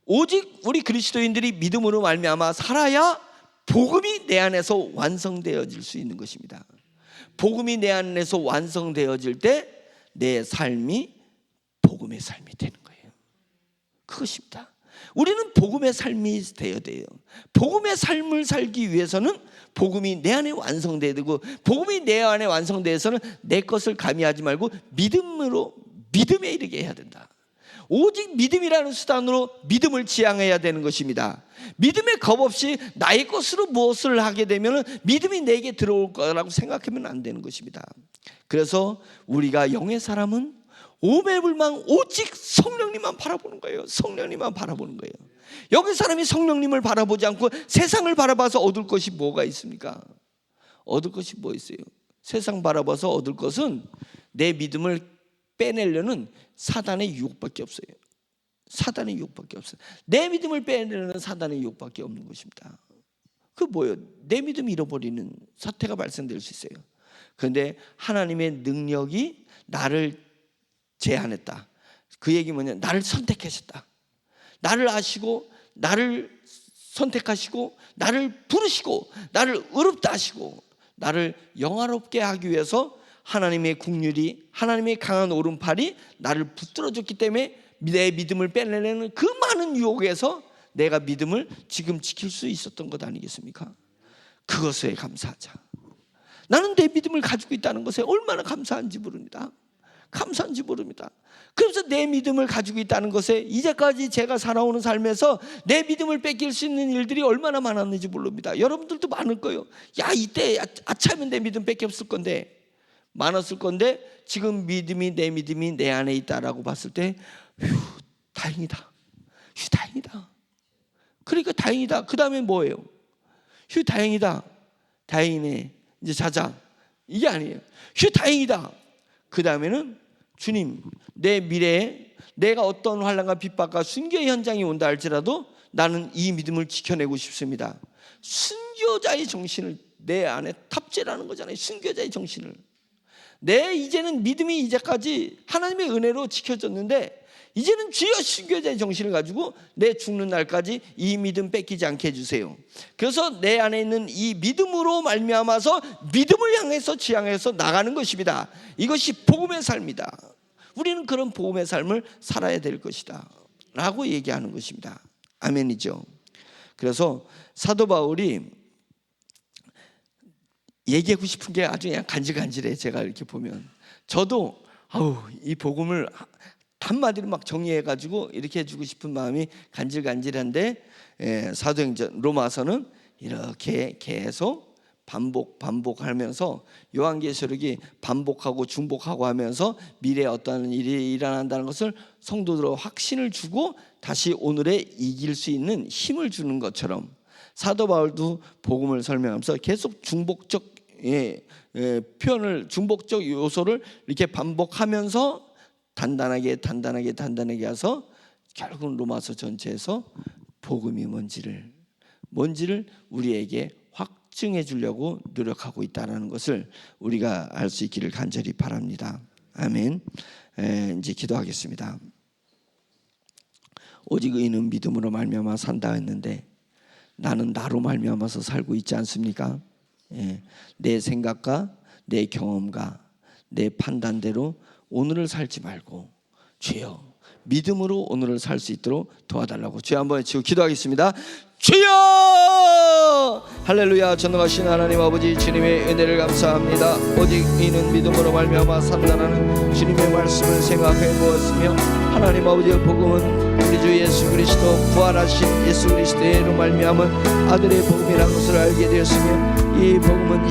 [SPEAKER 1] 오직 우리 그리스도인들이 믿음으로 말미암아 살아야 복음이 내 안에서 완성되어질 수 있는 것입니다. 복음이 내 안에서 완성되어질 때 내 삶이 복음의 삶이 되는 거예요. 그것입니다. 우리는 복음의 삶이 되어야 돼요. 복음의 삶을 살기 위해서는 복음이 내 안에 완성돼야 되고 복음이 내 안에 완성돼서는 내 것을 가미하지 말고 믿음에 이르게 해야 된다. 오직 믿음이라는 수단으로 믿음을 지향해야 되는 것입니다. 믿음에 겁 없이 나의 것으로 무엇을 하게 되면 믿음이 내게 들어올 거라고 생각하면 안 되는 것입니다. 그래서 우리가 영의 사람은 오매불망 오직 성령님만 바라보는 거예요. 성령님만 바라보는 거예요. 여기 사람이 성령님을 바라보지 않고 세상을 바라봐서 얻을 것이 뭐가 있습니까? 얻을 것이 뭐 있어요? 세상 바라봐서 얻을 것은 내 믿음을 빼내려는 사단의 유혹밖에 없어요. 사단의 유혹밖에 없어요. 내 믿음을 빼내려는 사단의 유혹밖에 없는 것입니다. 그 뭐예요? 내 믿음 잃어버리는 사태가 발생될 수 있어요. 그런데 하나님의 능력이 나를 제한했다. 그 얘기 뭐냐? 나를 선택하셨다. 나를 아시고 나를 선택하시고 나를 부르시고 나를 의롭다 하시고 나를 영화롭게 하기 위해서 하나님의 국률이, 하나님의 강한 오른팔이 나를 붙들어줬기 때문에 내 믿음을 빼내려는 그 많은 유혹에서 내가 믿음을 지금 지킬 수 있었던 것 아니겠습니까? 그것에 감사하자. 나는 내 믿음을 가지고 있다는 것에 얼마나 감사한지 모릅니다. 감사한지 모릅니다. 그래서 내 믿음을 가지고 있다는 것에 이제까지 제가 살아오는 삶에서 내 믿음을 뺏길 수 있는 일들이 얼마나 많았는지 모릅니다. 여러분들도 많을 거예요. 야, 이때 아차면 내 믿음 뺏겼을 건데, 많았을 건데 지금 내 믿음이 내 안에 있다라고 봤을 때 휴, 다행이다. 휴, 다행이다. 그러니까 다행이다. 그 다음에 뭐예요? 휴, 다행이다. 다행이네. 이제 자자. 이게 아니에요. 휴, 다행이다. 그 다음에는 주님, 내 미래에 내가 어떤 환난과 핍박과 순교의 현장이 온다 할지라도 나는 이 믿음을 지켜내고 싶습니다. 순교자의 정신을 내 안에 탑재라는 거잖아요. 순교자의 정신을. 내 이제는 믿음이 이제까지 하나님의 은혜로 지켜졌는데 이제는 주여 순교자의 정신을 가지고 내 죽는 날까지 이 믿음 뺏기지 않게 해주세요. 그래서 내 안에 있는 이 믿음으로 말미암아서 믿음을 향해서 지향해서 나가는 것입니다. 이것이 복음의 삶이다. 우리는 그런 복음의 삶을 살아야 될 것이다 라고 얘기하는 것입니다. 아멘이죠. 그래서 사도 바울이 얘기하고 싶은 게 아주 그냥 간질간질해. 제가 이렇게 보면 저도 이 복음을 한마디로 막 정리해가지고 이렇게 해주고 싶은 마음이 간질간질한데, 사도행전 로마서는 이렇게 계속 반복하면서 요한계시록이 반복하고 중복하고 하면서 미래에 어떤 일이 일어난다는 것을 성도들로 확신을 주고 다시 오늘에 이길 수 있는 힘을 주는 것처럼 사도 바울도 복음을 설명하면서 계속 중복적 표현을, 중복적 요소를 이렇게 반복하면서 단단하게 해서 결국은 로마서 전체에서 복음이 뭔지를 우리에게 확증해 주려고 노력하고 있다는 것을 우리가 알 수 있기를 간절히 바랍니다. 아멘. 이제 기도하겠습니다. 오직 의인은 믿음으로 말미암아 산다 했는데 나는 나로 말미암아서 살고 있지 않습니까? 내 생각과 내 경험과 내 판단대로 오늘을 살지 말고 주여 믿음으로 오늘을 살 수 있도록 도와달라고 주여 한번 외치고 기도하겠습니다. 주여! 할렐루야. 전능하신 하나님 아버지, 주님의 은혜를 감사합니다. 오직 이는 믿음으로 말미암아 산다라는 주님의 말씀을 생각해 보았으며, 하나님 아버지의 복음은 우리 주 예수 그리스도, 부활하신 예수 그리스도로 말미암은 아들의 복음이라는 것을 알게 되었으며, 이 복음은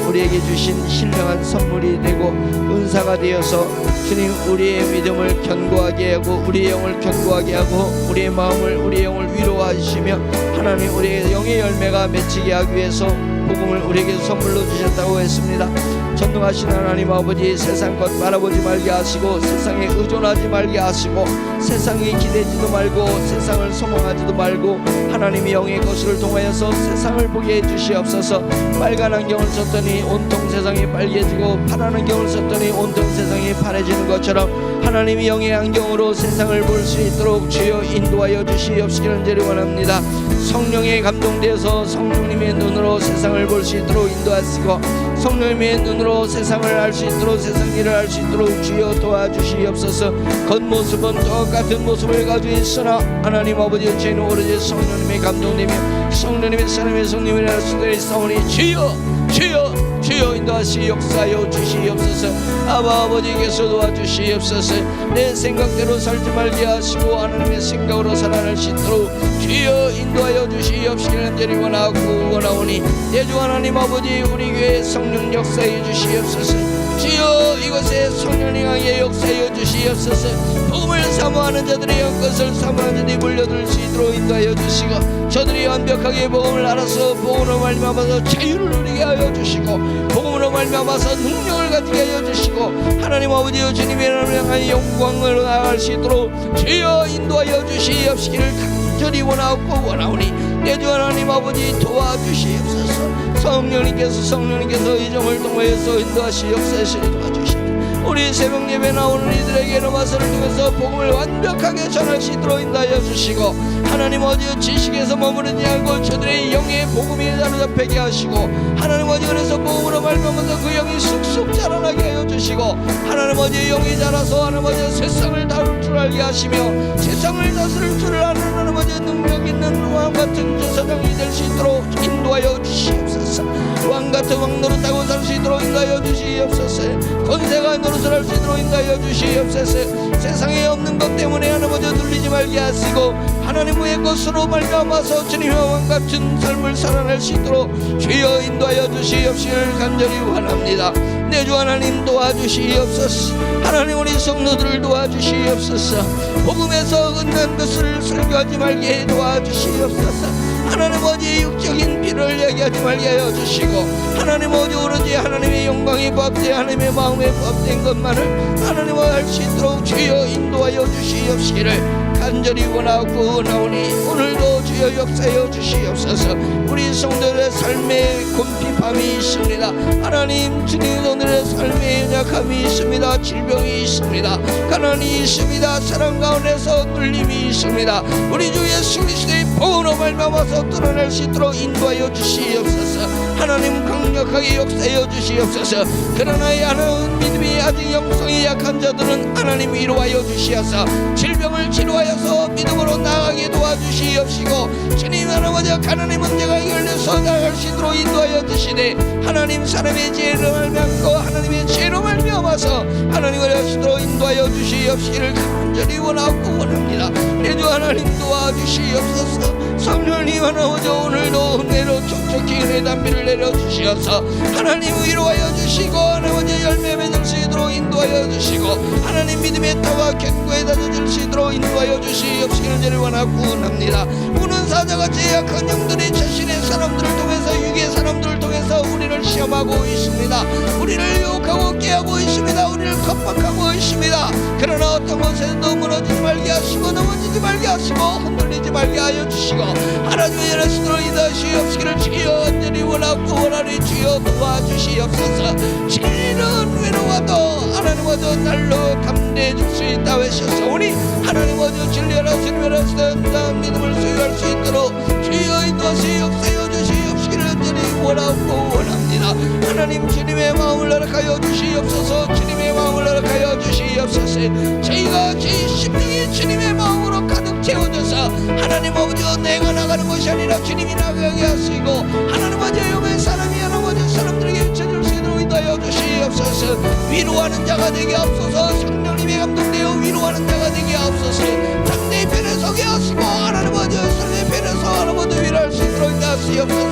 [SPEAKER 1] 우리에게 주신 신령한 선물이 되고 은사가 되어서 주님, 우리의 믿음을 견고하게 하고 우리의 영을 견고하게 하고 우리의 마음을, 우리의 영을 위로하시며 하나님, 우리의 영의 열매가 맺히게 하기 위해서 복음을 우리에게 선물로 주셨다고 했습니다. 전능하신 하나님 아버지, 세상 것 바라보지 말게 하시고 세상에 의존하지 말게 하시고 세상에 기대지도 말고 세상을 소망하지도 말고 하나님의 영의 것을 통하여서 세상을 보게 해주시옵소서. 빨간 안경을 썼더니 온통 세상이 빨개지고 파란 안경을 썼더니 온통 세상이 파래지는 것처럼 하나님의 영의 안경으로 세상을 볼 수 있도록 주여 인도하여 주시옵시기를 제리 원합니다. 성령에 감동되어서 성령님의 눈으로 세상을 볼 수 있도록 인도하시고 성령님의 눈으로 세상을 알 수 있도록, 세상 일을 알 수 있도록 주여 도와주시옵소서. 겉모습은 똑같은 모습을 가지고 있으나 하나님 아버지, 저희는 오로지 성령님의 감동되며 성령님의 사람의 성령이라 수들이 싸우니 주여 인도하시 역사하여 주시옵소서. 아버지께서 도와주시옵소서. 내 생각대로 살지 말게 하시고 하나님의 생각으로 살아날 수 있도록 주여 인도하여 주시옵시기를 간절히 원하오니 내 주 하나님 아버지, 우리 교회 성령 역사해 주시옵소서. 주여 이곳에 성령이 강하게 역사해 주시옵소서. 복음을 사모하는 자들의 영것을 사모하는 자들이 몰려들 수 있도록 인도하여 주시고 저들이 완벽하게 복음을 알아서 복음으로 말미암아서 자유를 누리게 하여 주시고 복음으로 말미암아서 능력을 가지게 하여 주시고 하나님 아버지, 주님의 이름을 향한 영광으로 나아갈 수 있도록 주여 인도하여 주시옵시기를 간절히 원하오니 내 주 하나님 아버지 도와주시옵소서. 성령님께서 이 점을 통하여서 인도하시옵소서. 도와주시옵소서. 우리 새벽 예배 나오는 이들에게 로마서를 통해서 복음을 완벽하게 전할 수 있도록 인도하여 주시고, 하나님 어디 지식에서 머무르지 않고 저들의 영의 복음이 사로잡히게 하시고, 하나님 어디 그래서 복음으로 말미암아서 그 영이 쑥쑥 자라나게 하여 주시고, 하나님 어디 영이 자라서 하나님 어디 세상을 다룰 줄 알게 하시며 세상을 다스릴 줄 아는 하나님 어디 능력 있는 왕같은 제사장이 될 수 있도록 인도하여 주시옵소서. 왕같은 왕노릇하고 살 수 있도록 인도하여 주시옵소서. 권세가 노릇을 할 수 있도록 인도하여 주시옵소서. 세상에 없는 것 때문에 하나님 어디 눌리지 말게 하시고, 하나님의 것으로 말미암아서 주님의 왕같은 삶을 살아낼 수 있도록 주여 인도하여 주시옵시길 간절히 원합니다. 내 주 하나님 도와주시옵소서. 하나님 우리 성도들을 도와주시옵소서. 복음에서 끝난 것을 설교하지 말게 도와주시옵소서. 하나님 어디 육적인 비를 얘기하지 말게 하여 주시고, 하나님 어디 오로지 하나님의 영광이 부합되 하나님의 마음에 부합된 것만을 하나님과 할 수 있도록 주여 인도하여 주시옵시기를 간절히 원하오니, 오늘도 주여 역사하여 주시옵소서. 우리 성도들의 삶에 곤핍함이 있습니다. 하나님 주님 오늘의 삶에 연약함이 있습니다. 질병이 있습니다. 가난이 있습니다. 사랑 가운데서 눌림이 있습니다. 우리 주 예수 그리스도의 복음으로 말미암아서 뚫어낼 수 있도록 인도하여 주시옵소서. 하나님 강력하게 역사하여 주시옵소서. 그러나 하나님 믿음이 아직 영성이 약한 자들은 하나님 위로하여 주시옵소서. 질병을 치료하여서 믿음으로 나아가게 도와주시옵시고, 주님 하나님 가난의 문제가 해결돼서 나아갈 수 있도록 인도하여 주시되, 하나님 사람의 지혜로 말미암고 하나님의 지혜로 말미암아서 하나님을 할 수 있도록 인도하여 주시옵시기를 간절히 원합니다. 내 주 하나님 도와주시옵소서. 성령님 하나님 오늘도 은혜로 촉촉히 은혜 담비를 내려주시옵소서. 하나님 위로하여 주시고, 하나님 열매 맺을 수 있도록 인도하여 주시고, 하나님 믿음의 터와 견고에 다져질 수 있도록 인도하여 주시옵시기를 저를 원합니다. 우는 사자같이 약한 영들이 자신의 사람들을 통해서 육의 사람들을 통해서 우리를 시험하고 있습니다. 우리를 유혹하고 깨하고 있습니다. 우리를 겁박하고 있습니다. 그러나 어떤 곳에도 무너지지 말게 하시고 넘어지지 말게 하시고 흔들리지 말게 하여 주시고, 하나님의 열애스도록 인도하시옵시기를 주여 언제리 원하니 주여 도와주시옵소서. 진리는 외로워도 하나님 어저 날로 감내해 줄 수 있다고 하셨사오니, 하나님 어저 진리하라 진리하라 쓰던 믿음을 소유할 수 있도록 주여 인도하시옵소서. 주시옵시기를 언제리 원합니다. 하나님 주님의 마음을 허락하여 주시옵소서. 주님의 마음을 허락하여 주시옵소서. 저희가 제 심령이 주님의 마음으로 가득 채워져서 하나님 아버지와 내가 나가는 것이 아니라 주님이 나가게 하시고, 하나님 아버지 영의 사람이 하나님 아버지 사람들에게 비춰줄 수 있도록 인도하여 주시옵소서. 위로하는 자가 되게 하옵소서. 성령님의 감동되어 위로하는 자가 되게 하옵소서. 상대의 편에 서게 하시고, 하나님 아버지 상대의 편에서 하나님 아버지 위로할 수 있도록 인도하시옵소서.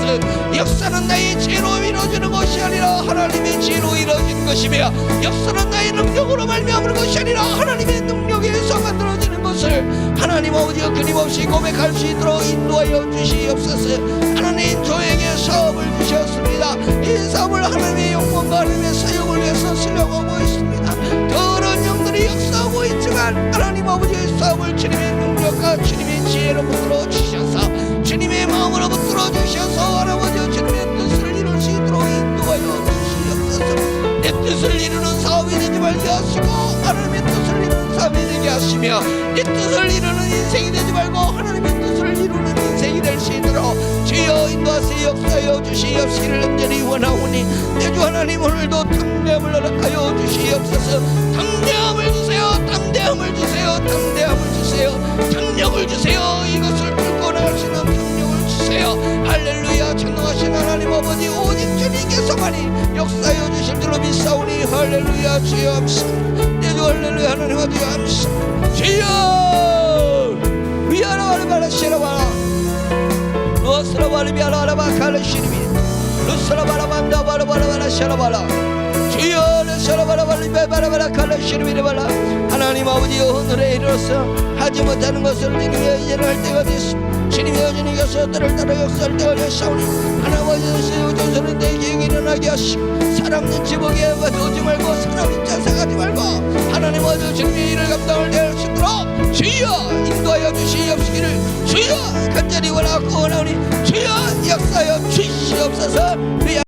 [SPEAKER 1] 역사는 나의 지혜로 이루어지는 것이 아니라 하나님의 지혜로 이루어지는 것이며, 역사는 나의 능력으로 말미암는 것이 아니라 하나님의 능력에 의해서 만들어지는 것을 하나님 아버지가 끊임없이 고백할 수 있도록 인도하여 주시옵소서. 하나님 저에게 사업을 주셨습니다. 이 사업을 하나님의 영광과 하나님의 사역을 위해서 쓰려고 하고 있습니다. 더러운 영들이 역사하고 있지만 하나님 아버지의 사업을 주님의 능력과 주님의 지혜로 붙들어 주셔서, 주님의 마음으로 붙들어 주셔서 하나님 주님의 뜻을 이룰 수 있도록 인도하여 주시옵소서. 내 뜻을 이루는 사업이 되지 말게 하시고, 하나님의 뜻을 이루는 사업이 되게 하시며, 내 뜻을 이루는 인생이 되지 말고 하나님의 뜻을 이루는 인생이 될 수 있도록 주여 인도하시어 역사하여 주시옵시기를 간절히 원하오니, 내 주 하나님 오늘도 담대함을 허락하여 주시옵소서. 담대함을 주세요. 담대함을 주세요. 담대함을 주세요. 능력을 주세요. 이것을 뚫고 나갈 수 있는 능력을 주세요. 할렐루야. 전능하신 하나님 아버지 오직 주님께서만이 역사하여 주실 줄로 믿사오니 할렐루야. 주여 감사합니다. 내 주 할렐루야. 하나님 아버지 감사합니다. 주여 위아라바라바라 시라바라 로스라바리 비아라바라 칼레시리비 루스라바라반다 바라바라바라 시라바라 주여 레스라바라바리 베바라바라 칼레시리비라바라. 하나님 아버지 오늘에 이르러서 하지 못하는 것을 주님의 이제는 할 때가 됐습니다. 주님의 여전히께서 때를 따라 역사할 때가 되었사오니, 하나님 아버지 우전선은 내 계획이 일어나게 하시고, 사람 눈치 보기에 오지 말고 사람 자상하지 말고 하나님 아버지 주님의 일을 감당을 할 수 있도록 주여 인도하여 주시옵시기를 주여 간절히 원하오니 주여 역사여 주시옵소서.